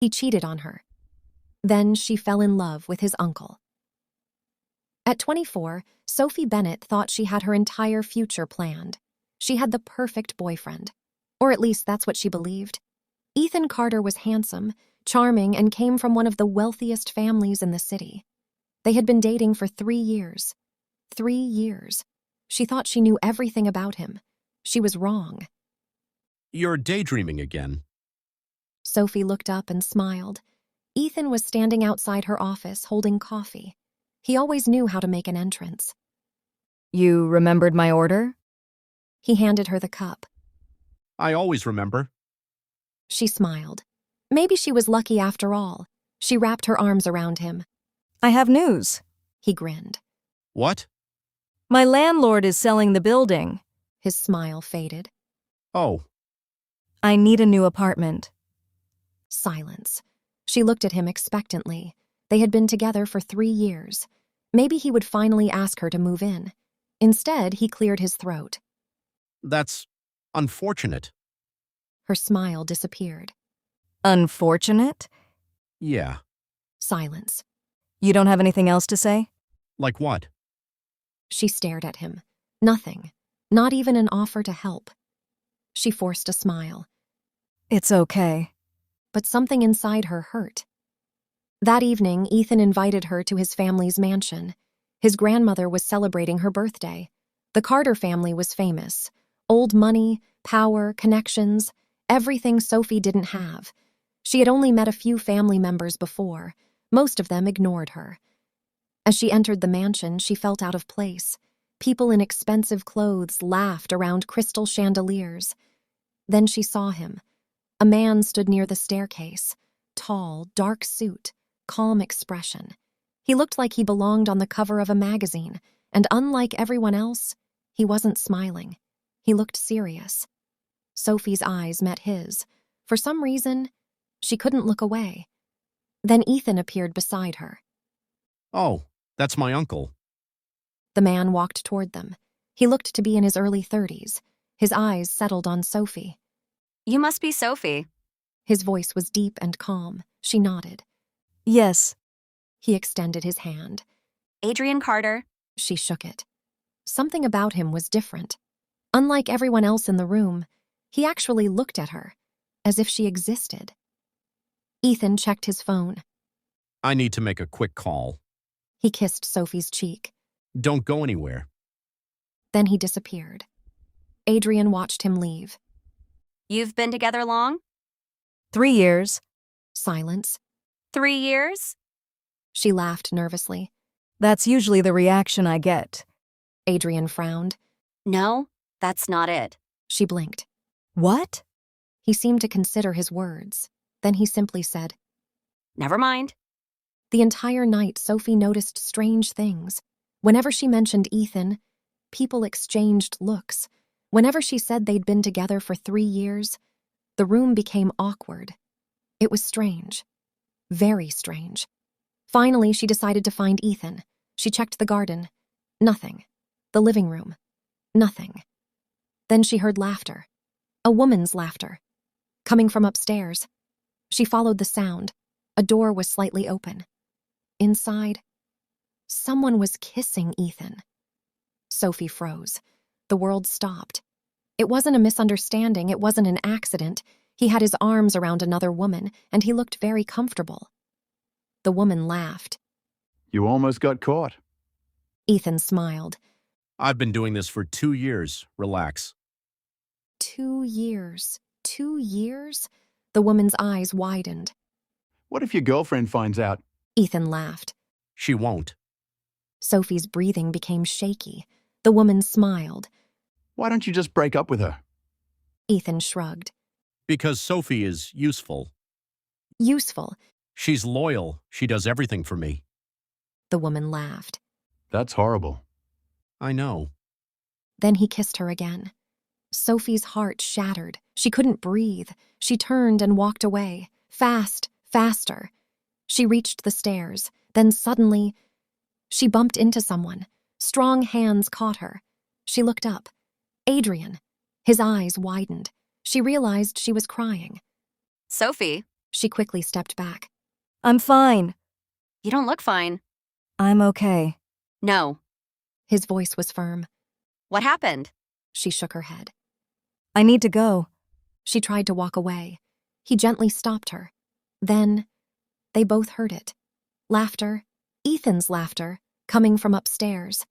He cheated on her. Then she fell in love with his uncle. At 24, Sophie Bennett thought she had her entire future planned. She had the perfect boyfriend. Or at least that's what she believed. Ethan Carter was handsome, charming, and came from one of the wealthiest families in the city. They had been dating for 3 years. 3 years. She thought she knew everything about him. She was wrong. You're daydreaming again. Sophie looked up and smiled. Ethan was standing outside her office holding coffee. He always knew how to make an entrance. You remembered my order? He handed her the cup. I always remember. She smiled. Maybe she was lucky after all. She wrapped her arms around him. I have news. He grinned. What? My landlord is selling the building. His smile faded. Oh, I need a new apartment. Silence. She looked at him expectantly. They had been together for 3 years. Maybe he would finally ask her to move in. Instead, he cleared his throat. that's unfortunate. Her smile disappeared. Unfortunate? Yeah. Silence. You don't have anything else to say? Like what? She stared at him. Nothing. Not even an offer to help. She forced a smile. It's okay. But something inside her hurt. That evening, Ethan invited her to his family's mansion. His grandmother was celebrating her birthday. The Carter family was famous. Old money, power, connections, everything Sophie didn't have. She had only met a few family members before. Most of them ignored her. As she entered the mansion, she felt out of place. People in expensive clothes laughed around crystal chandeliers. Then she saw him. A man stood near the staircase. Tall, dark suit, calm expression. He looked like he belonged on the cover of a magazine, and unlike everyone else, he wasn't smiling. He looked serious. Sophie's eyes met his. For some reason, she couldn't look away. Then Ethan appeared beside her. Oh, that's my uncle. The man walked toward them. He looked to be in his early 30s. His eyes settled on Sophie. You must be Sophie. His voice was deep and calm. She nodded. Yes. He extended his hand. Adrian Carter. She shook it. Something about him was different. Unlike everyone else in the room, he actually looked at her, as if she existed. Ethan checked his phone. I need to make a quick call. He kissed Sophie's cheek. Don't go anywhere. Then he disappeared. Adrian watched him leave. You've been together long? 3 years. Silence. 3 years? She laughed nervously. That's usually the reaction I get. Adrian frowned. No, that's not it. She blinked. What? He seemed to consider his words. Then he simply said, Never mind. The entire night, Sophie noticed strange things. Whenever she mentioned Ethan, people exchanged looks. Whenever she said they'd been together for 3 years, the room became awkward. It was strange. Very strange. Finally, she decided to find Ethan. She checked the garden. Nothing. The living room. Nothing. Then she heard laughter. A woman's laughter. Coming from upstairs. She followed the sound. A door was slightly open. Inside, someone was kissing Ethan. Sophie froze. The world stopped. It wasn't a misunderstanding. It wasn't an accident. He had his arms around another woman, and he looked very comfortable. The woman laughed. You almost got caught. Ethan smiled. I've been doing this for 2 years. Relax. 2 years. 2 years? The woman's eyes widened. What if your girlfriend finds out? Ethan laughed. She won't. Sophie's breathing became shaky. The woman smiled. Why don't you just break up with her? Ethan shrugged. Because Sophie is useful. Useful. She's loyal. She does everything for me. The woman laughed. That's horrible. I know. Then he kissed her again. Sophie's heart shattered. She couldn't breathe. She turned and walked away. Fast, faster. She reached the stairs. Then suddenly, she bumped into someone. Strong hands caught her. She looked up. Adrian. His eyes widened. She realized she was crying. Sophie, She quickly stepped back. I'm fine. You don't look fine. I'm okay. No. His voice was firm. What happened? She shook her head. I need to go. She tried to walk away. He gently stopped her. Then, they both heard it. Laughter, Ethan's laughter, coming from upstairs.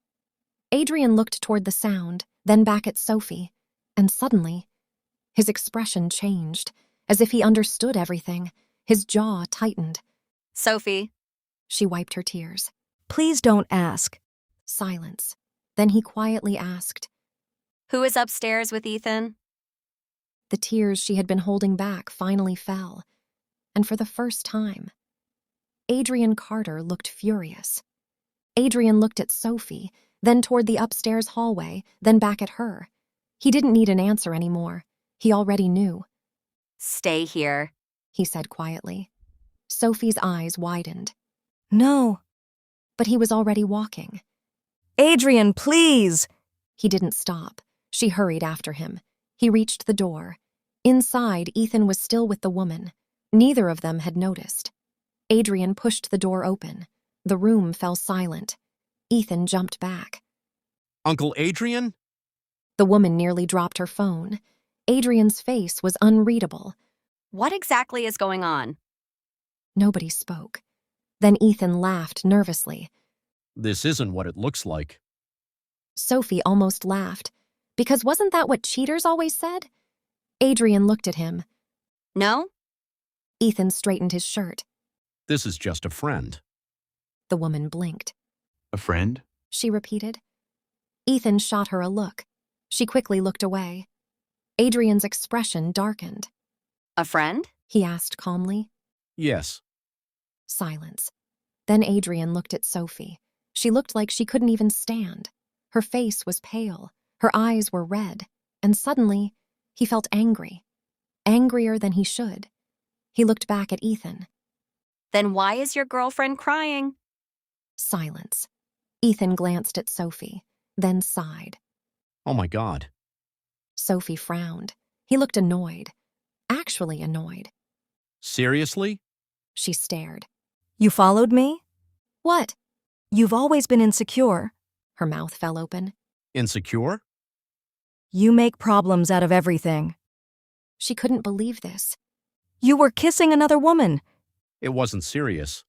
Adrian looked toward the sound, then back at Sophie, and suddenly, his expression changed, as if he understood everything. His jaw tightened. Sophie. She wiped her tears. Please don't ask. Silence. Then he quietly asked. Who is upstairs with Ethan? The tears she had been holding back finally fell, and for the first time, Adrian Carter looked furious. Adrian looked at Sophie, then toward the upstairs hallway, then back at her. He didn't need an answer anymore. He already knew. Stay here. He said quietly. Sophie's eyes widened, No. but he was already walking. Adrian, please. He didn't stop. She hurried after him. He reached the door. Inside, Ethan was still with the woman. Neither of them had noticed. Adrian pushed the door open. The room fell silent. Ethan jumped back. Uncle Adrian? The woman nearly dropped her phone. Adrian's face was unreadable. What exactly is going on? Nobody spoke. Then Ethan laughed nervously. This isn't what it looks like. Sophie almost laughed. Because wasn't that what cheaters always said? Adrian looked at him. No? Ethan straightened his shirt. This is just a friend. The woman blinked. A friend? She repeated. Ethan shot her a look. She quickly looked away. Adrian's expression darkened. A friend? He asked calmly. Yes. Silence. Then Adrian looked at Sophie. She looked like she couldn't even stand. Her face was pale. Her eyes were red. And suddenly, he felt angry. Angrier than he should. He looked back at Ethan. Then why is your girlfriend crying? Silence. Ethan glanced at Sophie, then sighed. Oh my God. Sophie frowned. He looked annoyed. Actually annoyed. Seriously? She stared. You followed me? What? You've always been insecure. Her mouth fell open. Insecure? You make problems out of everything. She couldn't believe this. You were kissing another woman. It wasn't serious.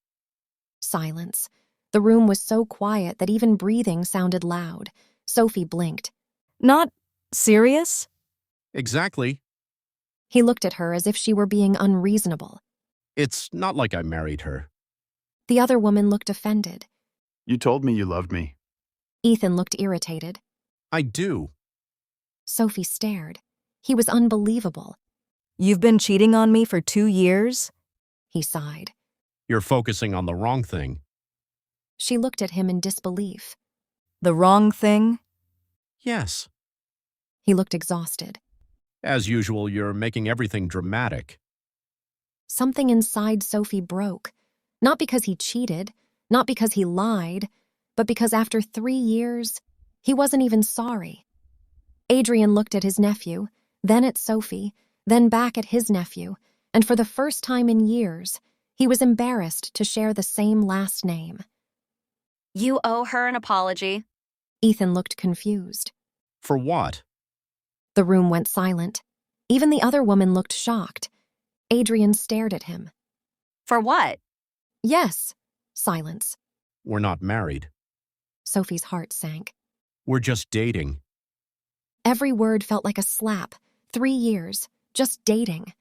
Silence. The room was so quiet that even breathing sounded loud. Sophie blinked. Not serious? Exactly. He looked at her as if she were being unreasonable. It's not like I married her. The other woman looked offended. You told me you loved me. Ethan looked irritated. I do. Sophie stared. He was unbelievable. You've been cheating on me for 2 years? He sighed. You're focusing on the wrong thing. She looked at him in disbelief. The wrong thing? Yes. He looked exhausted. As usual, you're making everything dramatic. Something inside Sophie broke. Not because he cheated, not because he lied, but because after 3 years, he wasn't even sorry. Adrian looked at his nephew, then at Sophie, then back at his nephew, and for the first time in years, he was embarrassed to share the same last name. You owe her an apology. Ethan looked confused. For what? The room went silent. Even the other woman looked shocked. Adrian stared at him. For what? Yes. Silence. We're not married. Sophie's heart sank. We're just dating. Every word felt like a slap. 3 years. Just dating.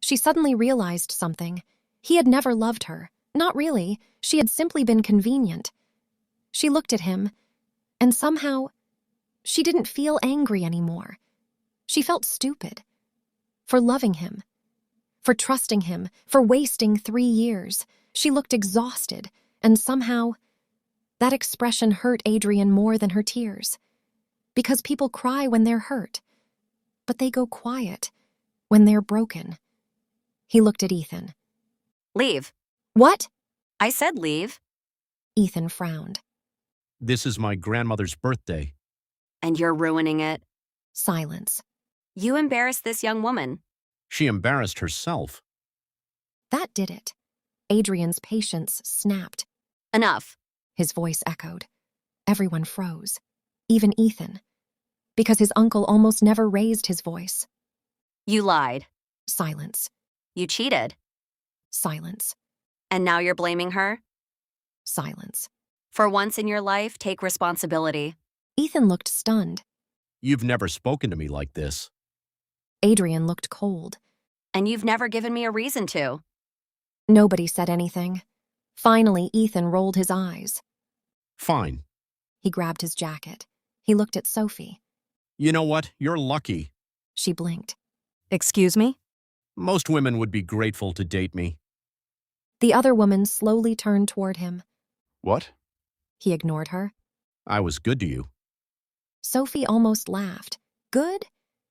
She suddenly realized something. He had never loved her. Not really. She had simply been convenient. She looked at him, and somehow, she didn't feel angry anymore. She felt stupid. For loving him. For trusting him. For wasting 3 years. She looked exhausted, and somehow, that expression hurt Adrian more than her tears. Because people cry when they're hurt. But they go quiet when they're broken. He looked at Ethan. Leave. What? I said leave. Ethan frowned. This is my grandmother's birthday. And you're ruining it. Silence. You embarrassed this young woman. She embarrassed herself. That did it. Adrian's patience snapped. Enough. His voice echoed. Everyone froze, even Ethan, because his uncle almost never raised his voice. You lied. Silence. You cheated. Silence. And now you're blaming her? Silence. For once in your life, take responsibility. Ethan looked stunned. You've never spoken to me like this. Adrian looked cold. And you've never given me a reason to. Nobody said anything. Finally, Ethan rolled his eyes. Fine. He grabbed his jacket. He looked at Sophie. You know what? You're lucky. She blinked. Excuse me? Most women would be grateful to date me. The other woman slowly turned toward him. What? He ignored her. I was good to you. Sophie almost laughed. Good?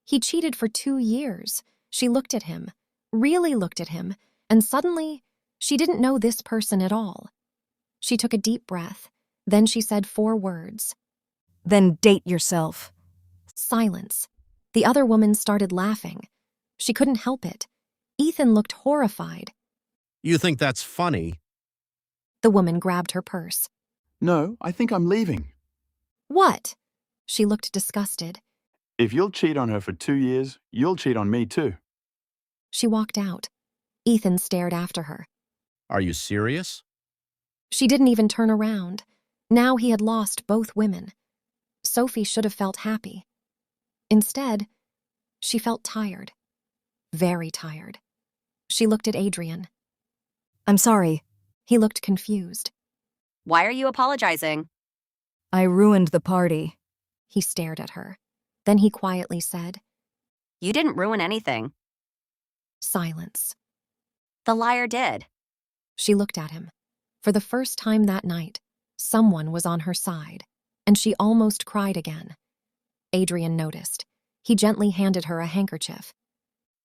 He cheated for 2 years. She looked at him, really looked at him, and suddenly, she didn't know this person at all. She took a deep breath. Then she said 4 words. Then date yourself. Silence. The other woman started laughing. She couldn't help it. Ethan looked horrified. You think that's funny? The woman grabbed her purse. No, I think I'm leaving. What? She looked disgusted. If you'll cheat on her for 2 years, you'll cheat on me too. She walked out. Ethan stared after her. Are you serious? She didn't even turn around. Now he had lost both women. Sophie should have felt happy. Instead, she felt tired. Very tired. She looked at Adrian. I'm sorry. He looked confused. Why are you apologizing? I ruined the party. He stared at her. Then he quietly said, You didn't ruin anything. Silence. The liar did. She looked at him. For the first time that night, someone was on her side, and she almost cried again. Adrian noticed. He gently handed her a handkerchief.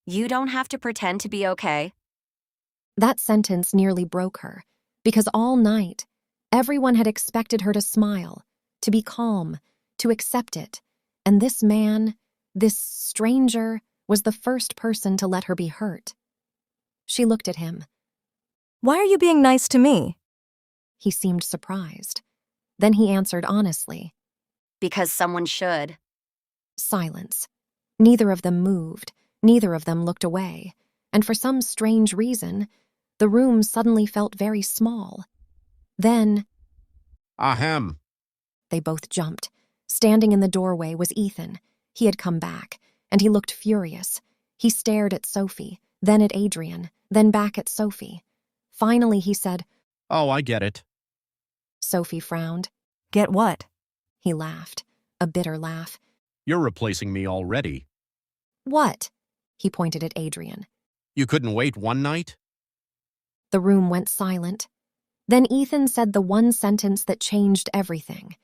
You don't have to pretend to be okay. That sentence nearly broke her, because all night, everyone had expected her to smile, to be calm, to accept it, and this man, this stranger, was the first person to let her be hurt. She looked at him. Why are you being nice to me? He seemed surprised. Then he answered honestly. Because someone should. Silence. Neither of them moved, neither of them looked away, and for some strange reason, the room suddenly felt very small. Then, Ahem. they both jumped. Standing in the doorway was Ethan. He had come back, and he looked furious. He stared at Sophie, then at Adrian, then back at Sophie. Finally, he said, Oh, I get it. Sophie frowned. Get what? He laughed, a bitter laugh. You're replacing me already. What? He pointed at Adrian. You couldn't wait one night? The room went silent. Then Ethan said the one sentence that changed everything.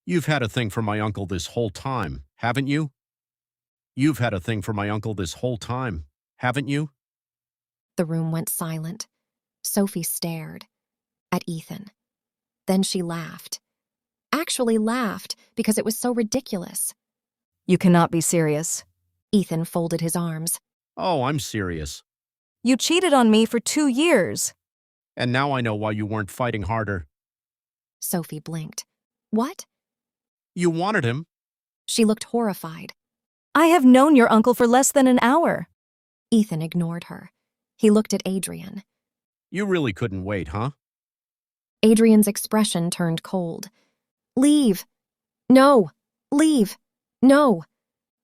You've had a thing for my uncle this whole time, haven't you? You've had a thing for my uncle this whole time, haven't you? The room went silent. Sophie stared at Ethan. Then she laughed. Actually laughed because it was so ridiculous. You cannot be serious. Ethan folded his arms. Oh, I'm serious. You cheated on me for 2 years. And now I know why you weren't fighting harder. Sophie blinked. What? You wanted him. She looked horrified. I have known your uncle for less than an hour. Ethan ignored her. He looked at Adrian. You really couldn't wait, huh? Adrian's expression turned cold. Leave. No. Leave. No.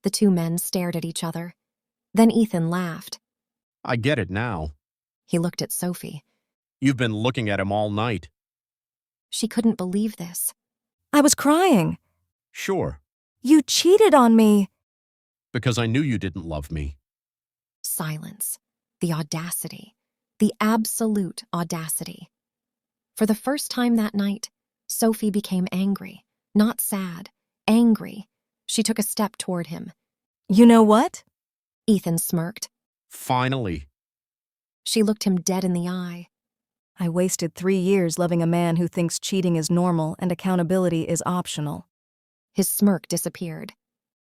The 2 men stared at each other. Then Ethan laughed. I get it now. He looked at Sophie. You've been looking at him all night. She couldn't believe this. I was crying. Sure, You cheated on me. because I knew you didn't love me. Silence. The audacity. The absolute audacity. For the first time that night, Sophie became angry. Not sad. Angry. She took a step toward him. You know what? Ethan smirked. Finally. She looked him dead in the eye. I wasted 3 years loving a man who thinks cheating is normal and accountability is optional. His smirk disappeared.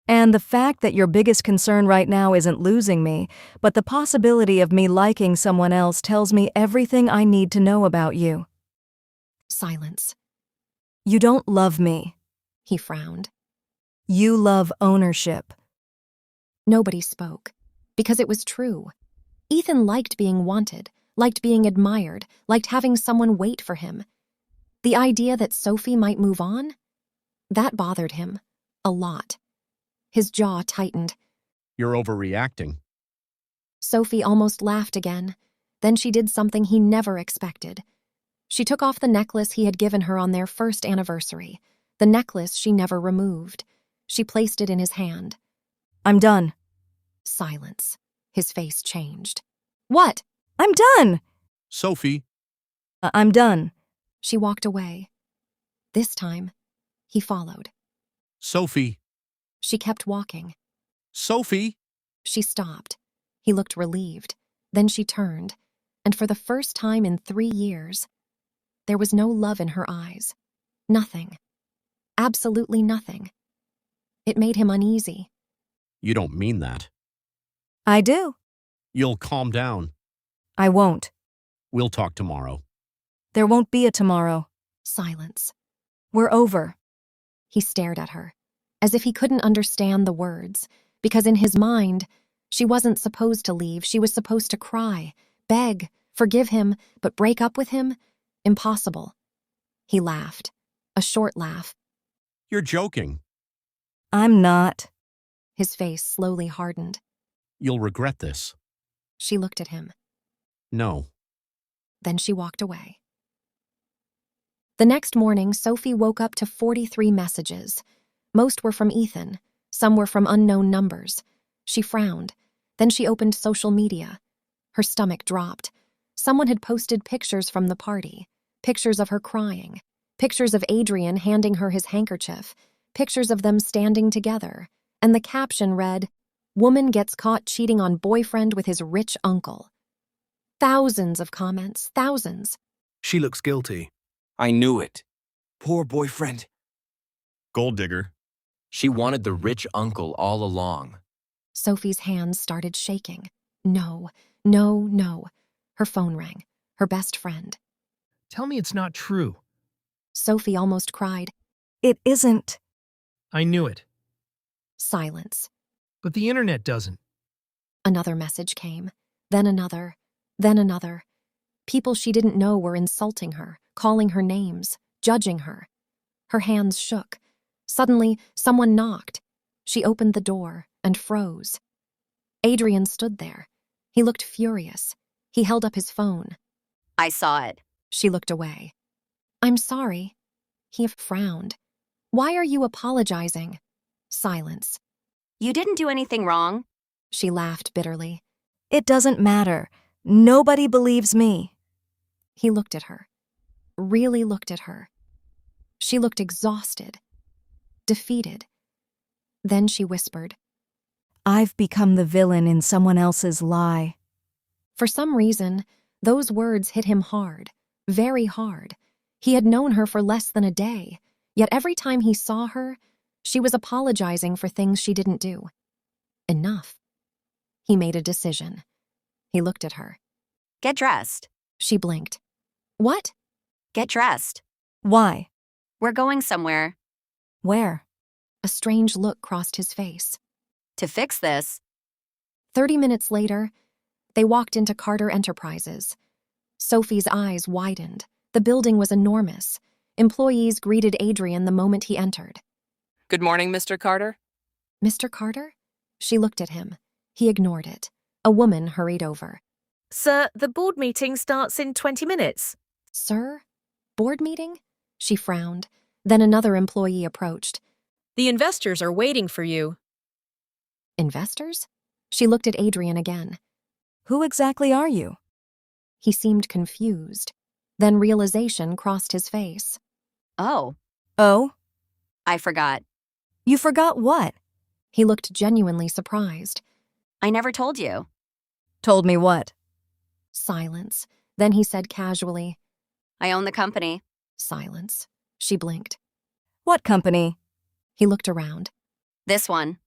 And the fact that your biggest concern right now isn't losing me, but the possibility of me liking someone else tells me everything I need to know about you. Silence. You don't love me. He frowned. You love ownership. Nobody spoke, because it was true. Ethan liked being wanted, liked being admired, liked having someone wait for him. The idea that Sophie might move on? That bothered him. A lot. His jaw tightened. You're overreacting. Sophie almost laughed again. Then she did something he never expected. She took off the necklace he had given her on their first anniversary, the necklace she never removed. She placed it in his hand. I'm done. Silence. His face changed. What? I'm done! Sophie, I'm done. She walked away. This time, he followed. Sophie, She kept walking. Sophie. She stopped. He looked relieved. Then she turned, and for the first time in 3 years, there was no love in her eyes. Nothing. Absolutely nothing. It made him uneasy. You don't mean that. I do. You'll calm down. I won't. We'll talk tomorrow. There won't be a tomorrow. Silence. We're over. He stared at her, as if he couldn't understand the words, because in his mind, she wasn't supposed to leave. She was supposed to cry, beg, forgive him, but break up with him? Impossible. He laughed. A short laugh. You're joking. I'm not. His face slowly hardened. You'll regret this. She looked at him. No. Then she walked away. The next morning, Sophie woke up to 43 messages. Most were from Ethan. Some were from unknown numbers. She frowned. Then she opened social media. Her stomach dropped. Someone had posted pictures from the party. Pictures of her crying. Pictures of Adrian handing her his handkerchief. Pictures of them standing together. And the caption read, "Woman gets caught cheating on boyfriend with his rich uncle." Thousands of comments, thousands. She looks guilty. I knew it. Poor boyfriend. Gold digger. She wanted the rich uncle all along. Sophie's hands started shaking. No, no, no. Her phone rang. Her best friend. Tell me it's not true. Sophie almost cried. It isn't. I knew it. Silence. But the internet doesn't. Another message came. Then another. Then another. People she didn't know were insulting her, calling her names, judging her. Her hands shook. Suddenly, someone knocked. She opened the door and froze. Adrian stood there. He looked furious. He held up his phone. I saw it. She looked away. I'm sorry. He frowned. Why are you apologizing? Silence. You didn't do anything wrong. She laughed bitterly. It doesn't matter. Nobody believes me. He looked at her. Really looked at her. She looked exhausted. Defeated. Then she whispered. I've become the villain in someone else's lie. For some reason, those words hit him hard. Very hard. He had known her for less than a day, yet every time he saw her, she was apologizing for things she didn't do. Enough. He made a decision. He looked at her. Get dressed. She blinked. What? Get dressed. Why? We're going somewhere. Where? A strange look crossed his face. To fix this. 30 minutes later, they walked into Carter Enterprises. Sophie's eyes widened. The building was enormous. Employees greeted Adrian the moment he entered. Good morning, Mr. Carter. Mr. Carter? She looked at him. He ignored it. A woman hurried over. Sir, the board meeting starts in 20 minutes. Sir? Board meeting? She frowned. Then another employee approached. The investors are waiting for you. Investors? She looked at Adrian again. Who exactly are you? He seemed confused. Then realization crossed his face. Oh, Oh? I forgot. You forgot what? He looked genuinely surprised. I never told you. Told me what? Silence. Then he said casually. I own the company. Silence. She blinked. What company? He looked around. This one.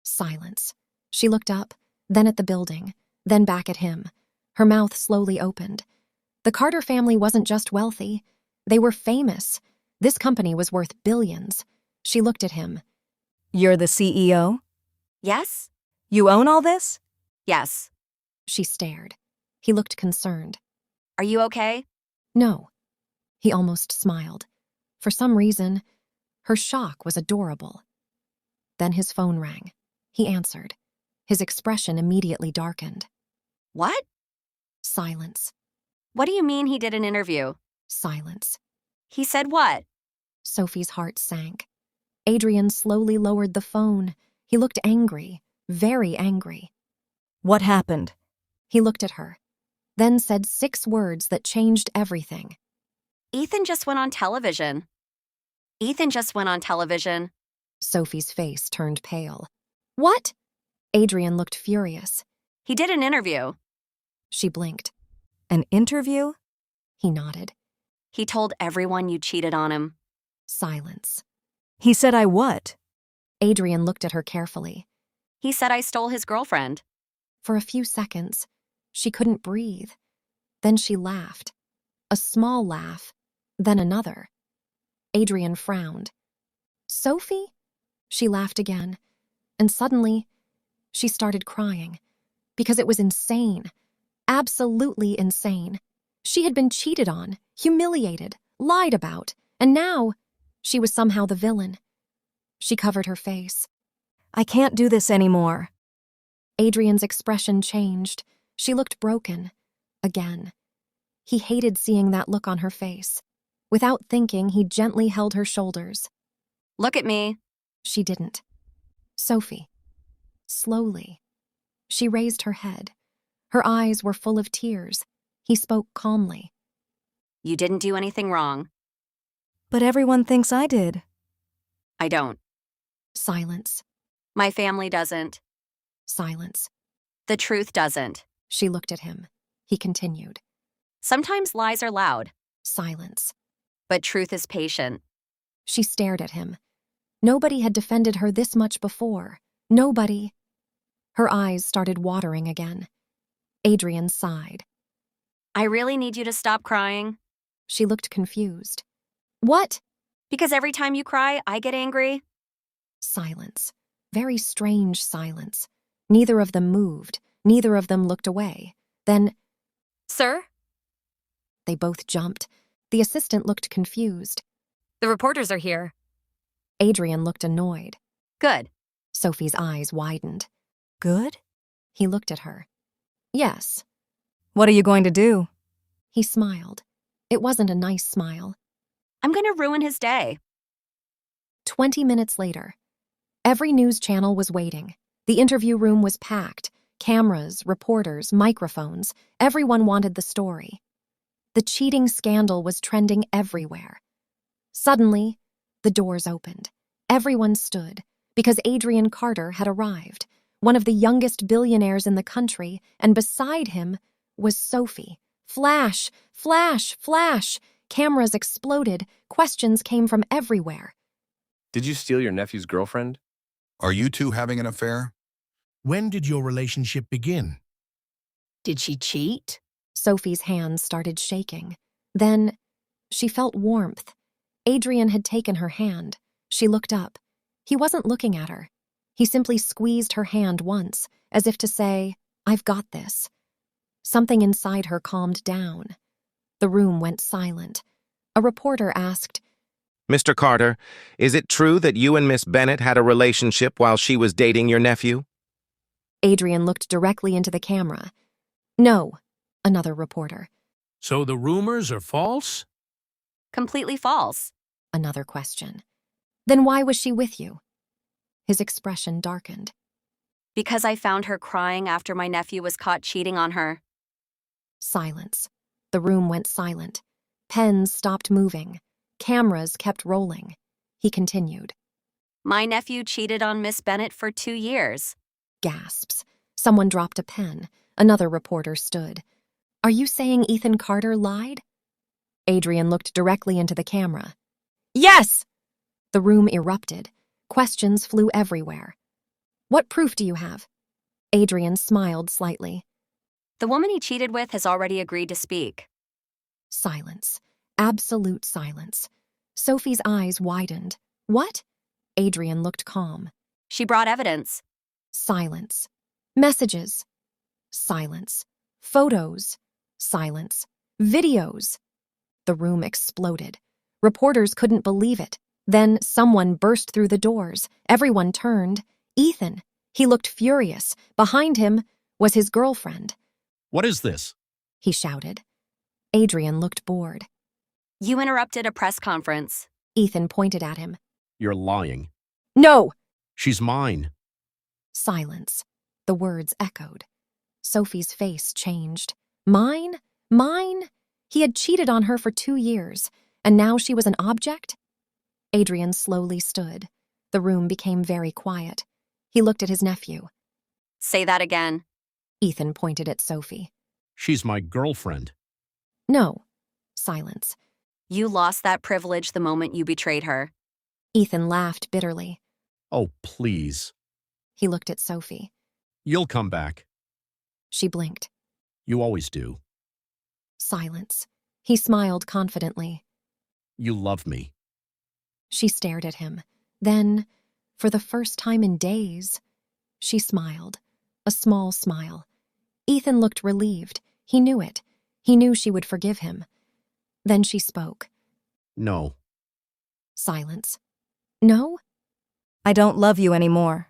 Silence. She looked up, then at the building, then back at him. Her mouth slowly opened. The Carter family wasn't just wealthy. They were famous. This company was worth billions. She looked at him. You're the CEO? Yes? You own all this? Yes. She stared. He looked concerned. Are you okay? No. He almost smiled. For some reason, her shock was adorable. Then his phone rang. He answered. His expression immediately darkened. What? Silence. What do you mean he did an interview? Silence. He said what? Sophie's heart sank. Adrian slowly lowered the phone. He looked angry, very angry. What happened? He looked at her, then said 6 words that changed everything. Ethan just went on television. Ethan just went on television. Sophie's face turned pale. What? Adrian looked furious. He did an interview. She blinked. An interview? He nodded. He told everyone you cheated on him. Silence. He said I what? Adrian looked at her carefully. He said I stole his girlfriend. For a few seconds, she couldn't breathe. Then she laughed. A small laugh, then another. Adrian frowned. Sophie? She laughed again, and suddenly, she started crying. Because it was insane. Absolutely insane. She had been cheated on, humiliated, lied about, and now she was somehow the villain. She covered her face. I can't do this anymore. Adrian's expression changed. She looked broken. Again. He hated seeing that look on her face. Without thinking, he gently held her shoulders. Look at me. She didn't. Sophie. Slowly. She raised her head. Her eyes were full of tears. He spoke calmly. You didn't do anything wrong. But everyone thinks I did. I don't. Silence. My family doesn't. Silence. The truth doesn't. She looked at him. He continued. Sometimes lies are loud, Silence. but truth is patient. She stared at him. Nobody had defended her this much before. Nobody. Her eyes started watering again. Adrian sighed. I really need you to stop crying. She looked confused. What? Because every time you cry, I get angry. Silence. Very strange silence. Neither of them moved. Neither of them looked away. Then Sir? they both jumped. The assistant looked confused. The reporters are here. Adrian looked annoyed. Good. Sophie's eyes widened. Good? He looked at her. Yes. What are you going to do? He smiled. It wasn't a nice smile. I'm going to ruin his day. 20 minutes later. Every news channel was waiting. The interview room was packed. Cameras, reporters, microphones. Everyone wanted the story. The cheating scandal was trending everywhere. Suddenly, the doors opened. Everyone stood, because Adrian Carter had arrived, one of the youngest billionaires in the country, and beside him was Sophie. Flash, flash, flash. Cameras exploded. Questions came from everywhere. Did you steal your nephew's girlfriend? Are you two having an affair? When did your relationship begin? Did she cheat? Sophie's hands started shaking. Then, she felt warmth. Adrian had taken her hand. She looked up. He wasn't looking at her. He simply squeezed her hand once, as if to say, I've got this. Something inside her calmed down. The room went silent. A reporter asked, Mr. Carter, is it true that you and Miss Bennett had a relationship while she was dating your nephew? Adrian looked directly into the camera. No, another reporter. So the rumors are false? Completely false. Another question. Then why was she with you? His expression darkened. Because I found her crying after my nephew was caught cheating on her. Silence. The room went silent. Pens stopped moving. Cameras kept rolling. He continued. My nephew cheated on Miss Bennett for 2 years. Gasps. Someone dropped a pen. Another reporter stood. Are you saying Ethan Carter lied? Adrian looked directly into the camera. Yes! The room erupted. Questions flew everywhere. What proof do you have? Adrian smiled slightly. The woman he cheated with has already agreed to speak. Silence. Absolute silence. Sophie's eyes widened. What? Adrian looked calm. She brought evidence. Silence. Messages. Silence. Photos. Silence. Videos. The room exploded. Reporters couldn't believe it. Then someone burst through the doors. Everyone turned. Ethan. He looked furious. Behind him was his girlfriend. What is this? He shouted. Adrian looked bored. You interrupted a press conference. Ethan pointed at him. You're lying. No! She's mine. Silence. The words echoed. Sophie's face changed. Mine? Mine? He had cheated on her for 2 years, and now she was an object? Adrian slowly stood. The room became very quiet. He looked at his nephew. Say that again. Ethan pointed at Sophie. She's my girlfriend. No. Silence. You lost that privilege the moment you betrayed her. Ethan laughed bitterly. Oh, please. He looked at Sophie. You'll come back. She blinked. You always do. Silence. He smiled confidently. You love me. She stared at him. Then, for the first time in days, she smiled. A small smile. Ethan looked relieved. He knew it. He knew she would forgive him. Then she spoke. No. Silence. No? I don't love you anymore.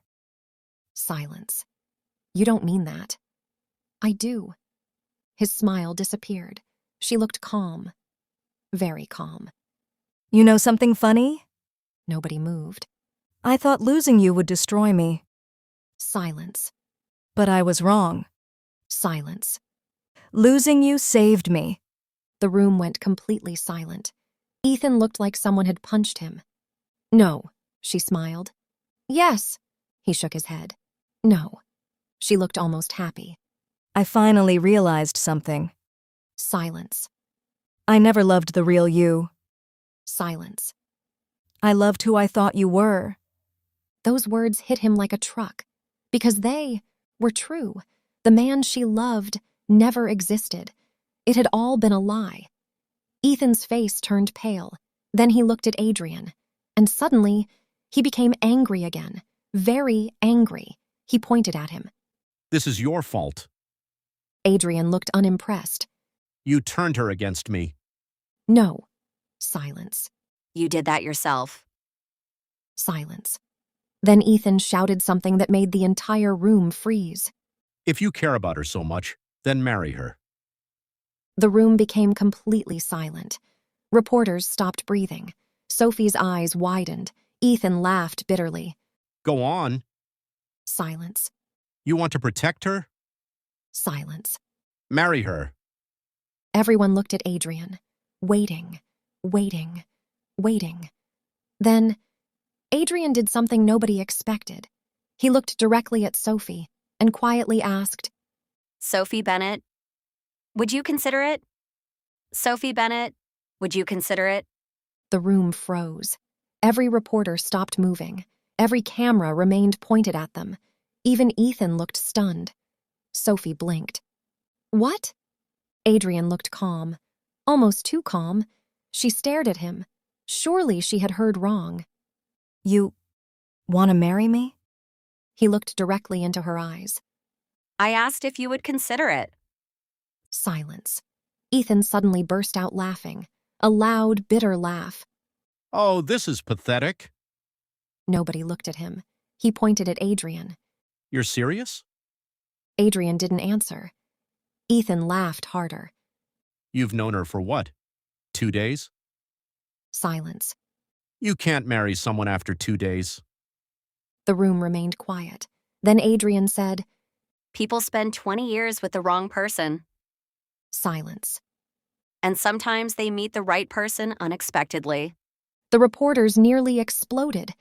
Silence. You don't mean that. I do. His smile disappeared. She looked calm. Very calm. You know something funny? Nobody moved. I thought losing you would destroy me. Silence. But I was wrong. Silence. Losing you saved me. The room went completely silent. Ethan looked like someone had punched him. No, she smiled. Yes, he shook his head. No. She looked almost happy. I finally realized something. Silence. I never loved the real you. Silence. I loved who I thought you were. Those words hit him like a truck, because they were true. The man she loved never existed. It had all been a lie. Ethan's face turned pale. Then he looked at Adrian, and suddenly he became angry again. Very angry. He pointed at him. This is your fault. Adrian looked unimpressed. You turned her against me. No. Silence. You did that yourself. Silence. Then Ethan shouted something that made the entire room freeze. If you care about her so much, then marry her. The room became completely silent. Reporters stopped breathing. Sophie's eyes widened. Ethan laughed bitterly. Go on. Silence. You want to protect her? Silence. Marry her. Everyone looked at Adrian, waiting, waiting, waiting. Then, Adrian did something nobody expected. He looked directly at Sophie and quietly asked, Sophie Bennett, would you consider it? Sophie Bennett, would you consider it? The room froze. Every reporter stopped moving. Every camera remained pointed at them. Even Ethan looked stunned. Sophie blinked. What? Adrian looked calm. Almost too calm. She stared at him. Surely she had heard wrong. You want to marry me? He looked directly into her eyes. I asked if you would consider it. Silence. Ethan suddenly burst out laughing. A loud, bitter laugh. Oh, this is pathetic. Nobody looked at him. He pointed at Adrian. You're serious? Adrian didn't answer. Ethan laughed harder. You've known her for what? 2 days? Silence. You can't marry someone after 2 days. The room remained quiet. Then Adrian said, People spend 20 years with the wrong person. Silence. And sometimes they meet the right person unexpectedly. The reporters nearly exploded.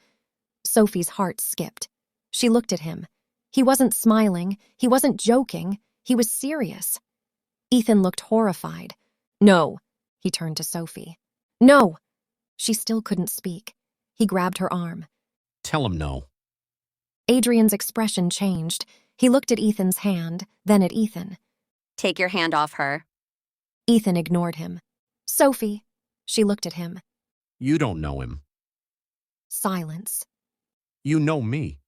Sophie's heart skipped. She looked at him. He wasn't smiling. He wasn't joking. He was serious. Ethan looked horrified. No. He turned to Sophie. No. She still couldn't speak. He grabbed her arm. Tell him no. Adrian's expression changed. He looked at Ethan's hand, then at Ethan. Take your hand off her. Ethan ignored him. Sophie. She looked at him. You don't know him. Silence. You know me.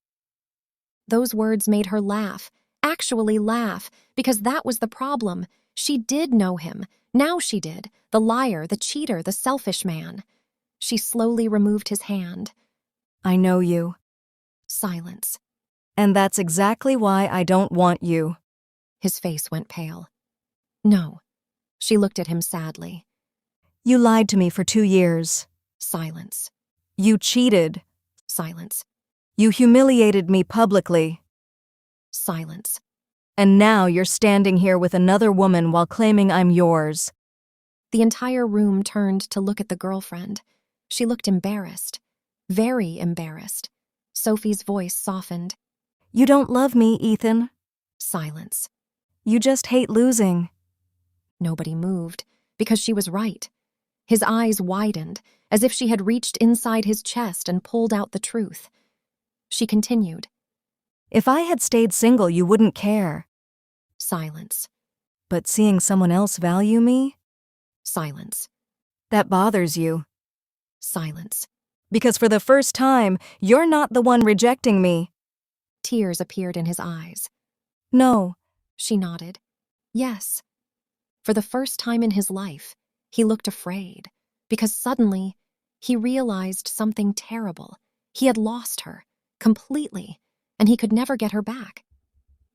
Those words made her laugh, actually laugh, because that was the problem. She did know him. Now she did. The liar, the cheater, the selfish man. She slowly removed his hand. I know you. Silence. And that's exactly why I don't want you. His face went pale. No. She looked at him sadly. You lied to me for 2 years. Silence. You cheated. Silence. You humiliated me publicly. Silence. And now you're standing here with another woman while claiming I'm yours. The entire room turned to look at the girlfriend. She looked embarrassed. Very embarrassed. Sophie's voice softened. You don't love me, Ethan. Silence. You just hate losing. Nobody moved, because she was right. His eyes widened, as if she had reached inside his chest and pulled out the truth. She continued. If I had stayed single, you wouldn't care. Silence. But seeing someone else value me? Silence. That bothers you. Silence. Because for the first time, you're not the one rejecting me. Tears appeared in his eyes. No. She nodded. Yes. For the first time in his life, he looked afraid, because suddenly he realized something terrible. He had lost her, completely, and he could never get her back.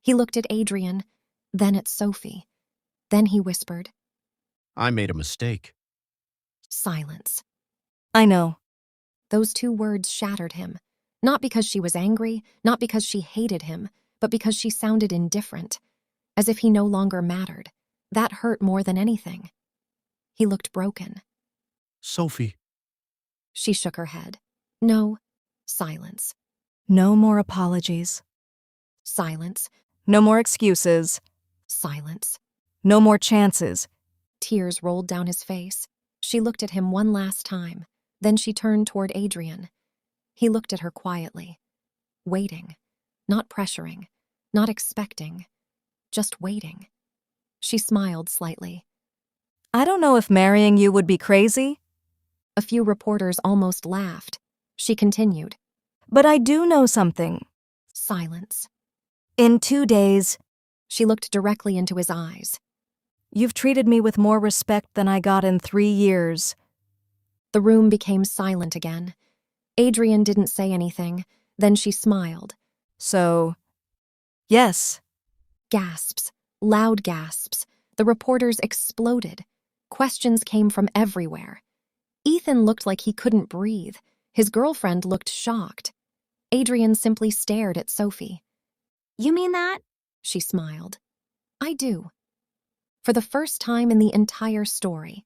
He looked at Adrian, then at Sophie. Then he whispered. I made a mistake. Silence. I know. Those 2 words shattered him, not because she was angry, not because she hated him, but because she sounded indifferent, as if he no longer mattered. That hurt more than anything. He looked broken. Sophie. She shook her head. No. Silence. No more apologies. Silence. No more excuses. Silence. No more chances. Tears rolled down his face. She looked at him one last time. Then she turned toward Adrian. He looked at her quietly. Waiting. Not pressuring. Not expecting. Just waiting. She smiled slightly. I don't know if marrying you would be crazy. A few reporters almost laughed. She continued. But I do know something. Silence. In 2 days. She looked directly into his eyes. You've treated me with more respect than I got in 3 years. The room became silent again. Adrian didn't say anything. Then she smiled. So, yes. Gasps. Loud gasps. The reporters exploded. Questions came from everywhere. Ethan looked like he couldn't breathe. His girlfriend looked shocked. Adrian simply stared at Sophie. You mean that? She smiled. I do. For the first time in the entire story.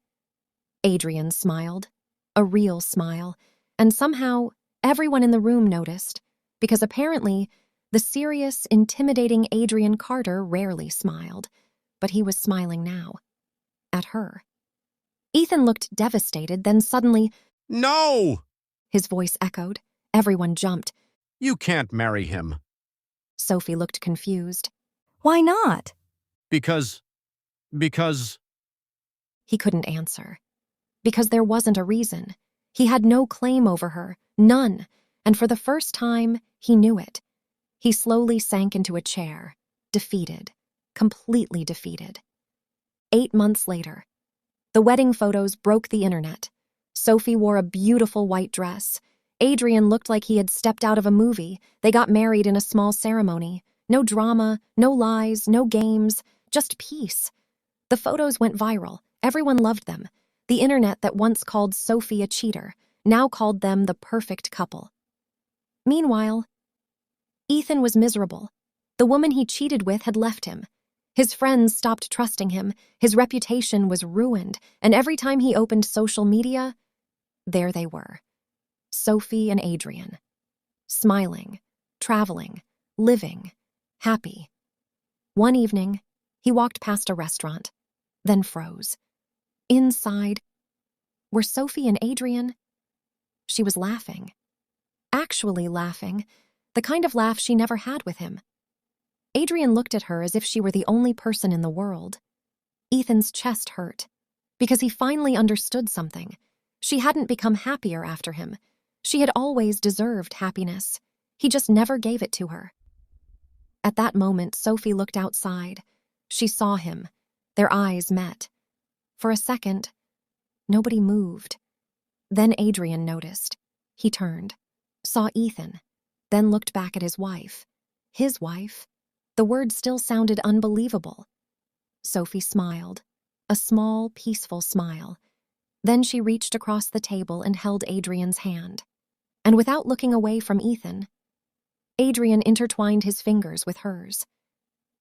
Adrian smiled. A real smile. And somehow, everyone in the room noticed, because apparently, the serious, intimidating Adrian Carter rarely smiled, but he was smiling now. At her. Ethan looked devastated, then suddenly, No! His voice echoed. Everyone jumped. You can't marry him. Sophie looked confused. Why not? Because... He couldn't answer. Because there wasn't a reason. He had no claim over her, none, and for the first time, he knew it. He slowly sank into a chair, defeated, completely defeated. 8 months later, the wedding photos broke the internet. Sophie wore a beautiful white dress. Adrian looked like he had stepped out of a movie. They got married in a small ceremony. No drama, no lies, no games, just peace. The photos went viral. Everyone loved them. The internet that once called Sophie a cheater now called them the perfect couple. Meanwhile, Ethan was miserable. The woman he cheated with had left him. His friends stopped trusting him, his reputation was ruined, and every time he opened social media, there they were. Sophie and Adrian. Smiling, traveling, living, happy. One evening, he walked past a restaurant, then froze. Inside were Sophie and Adrian. She was laughing. Actually laughing. the kind of laugh she never had with him. Adrian looked at her as if she were the only person in the world. Ethan's chest hurt, because he finally understood something. She hadn't become happier after him. She had always deserved happiness. He just never gave it to her. At that moment, Sophie looked outside. She saw him. Their eyes met. For a second, nobody moved. Then Adrian noticed. He turned, saw Ethan, then looked back at his wife. His wife? The word still sounded unbelievable. Sophie smiled, a small, peaceful smile. Then she reached across the table and held Adrian's hand. And without looking away from Ethan, Adrian intertwined his fingers with hers.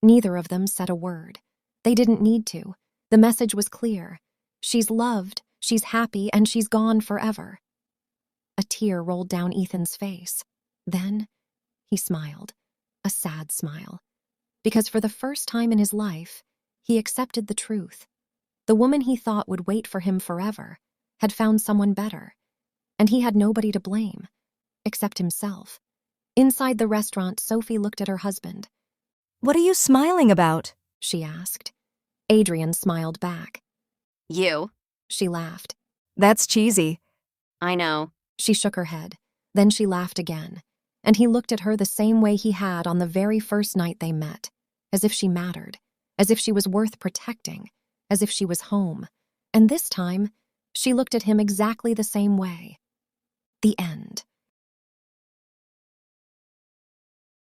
Neither of them said a word. They didn't need to. The message was clear. She's loved, she's happy, and she's gone forever. A tear rolled down Ethan's face. Then he smiled, a sad smile. Because for the first time in his life, he accepted the truth. The woman he thought would wait for him forever had found someone better, and he had nobody to blame, except himself. Inside the restaurant, Sophie looked at her husband. "What are you smiling about?" she asked. Adrian smiled back. You. She laughed. "That's cheesy." I know. She shook her head. Then she laughed again, and he looked at her the same way he had on the very first night they met, as if she mattered, as if she was worth protecting, as if she was home. And this time, she looked at him exactly the same way. The end.